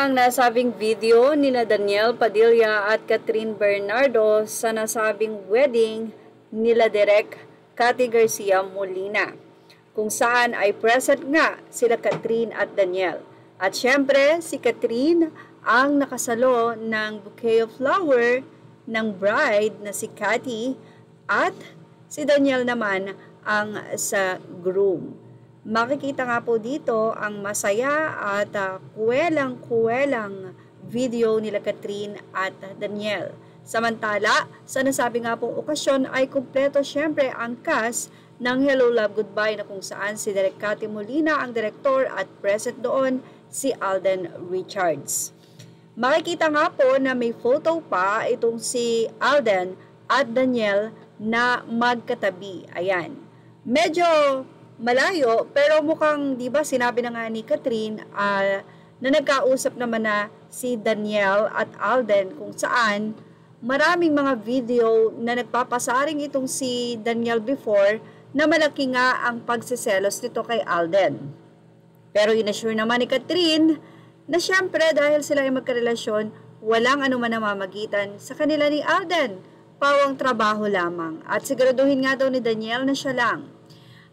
ang nasabing video nina Daniel Padilla at Catherine Bernardo sa nasabing wedding nila Direk Cathy Garcia Molina, kung saan ay present nga sila Catherine at Daniel. At syempre, si Catherine ang nakasalo ng bouquet of flower ng bride na si Cathy at si Daniel naman ang sa groom. Makikita nga po dito ang masaya at kuwelang-kuwelang video nila Catherine at Daniel. Samantala, sa nasabi nga pong okasyon ay kumpleto syempre ang cast ng Hello Love Goodbye na kung saan si Direk Cathy Molina ang direktor at present doon si Alden Richards. Makikita nga po na may photo pa itong si Alden at Daniel na magkatabi. Ayan. Medyo malayo, pero mukhang, di ba, sinabi na nga ni Catherine na nagkausap naman na si Daniel at Alden kung saan maraming mga video na nagpapasaring itong si Daniel before na malaki nga ang pagsiselos nito kay Alden. Pero inassure naman ni Catherine na syempre dahil sila ay magkarelasyon, walang anuman na mamagitan sa kanila ni Alden. Pawang trabaho lamang. At siguraduhin nga daw ni Daniel na siya lang.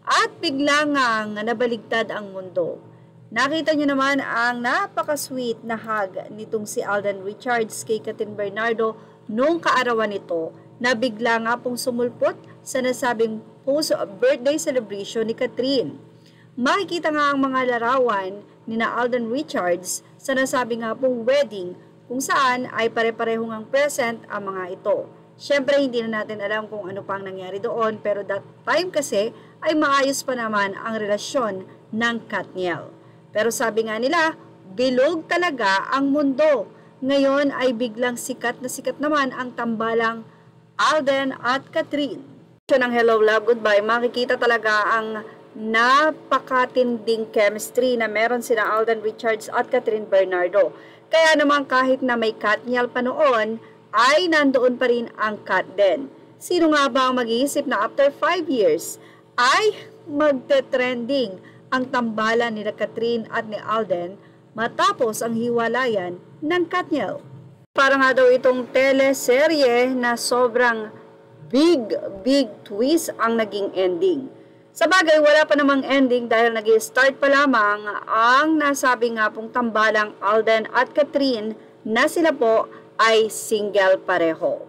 At bigla nga nabaligtad ang mundo. Nakita niyo naman ang napaka-sweet na hug nitong si Alden Richards kay Catherine Bernardo noong kaarawan nito na bigla nga pong sumulpot sa nasabing post-birthday celebration ni Catherine. Makikita nga ang mga larawan ni na Alden Richards sa nasabi nga pong wedding kung saan ay pare-pareho ngang present ang mga ito. Siyempre, hindi na natin alam kung ano pang nangyari doon, pero that time kasi ay maayos pa naman ang relasyon ng Katniel. Pero sabi nga nila, bilog talaga ang mundo. Ngayon ay biglang sikat na sikat naman ang tambalang Alden at Catherine. Ng Hello Love Goodbye, makikita talaga ang napakatinding chemistry na meron sina Alden Richards at Catherine Bernardo. Kaya naman kahit na may Katniel pa noon, ay nandoon pa rin ang Kat din. Sino nga ba ang mag-iisip na after 5 years ay magte-trending ang tambalan ni Catherine at ni Alden matapos ang hiwalayan ng Katniel? Para nga daw itong teleserye na sobrang big twist ang naging ending. Sa bagay, wala pa namang ending dahil nag-start pa lamang ang nasabi nga pong tambalang Alden at Catherine na sila po ay single pareho.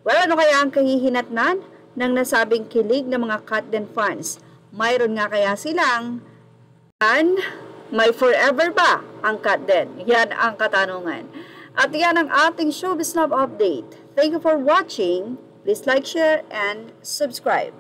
Well, ano kaya ang kahihinatnan ng nasabing kilig ng mga Katden fans? Mayroon nga kaya silang may forever ba ang Katden? Yan ang katanungan. At yan ang ating Showbiz Love Update. Thank you for watching. Please like, share, and subscribe.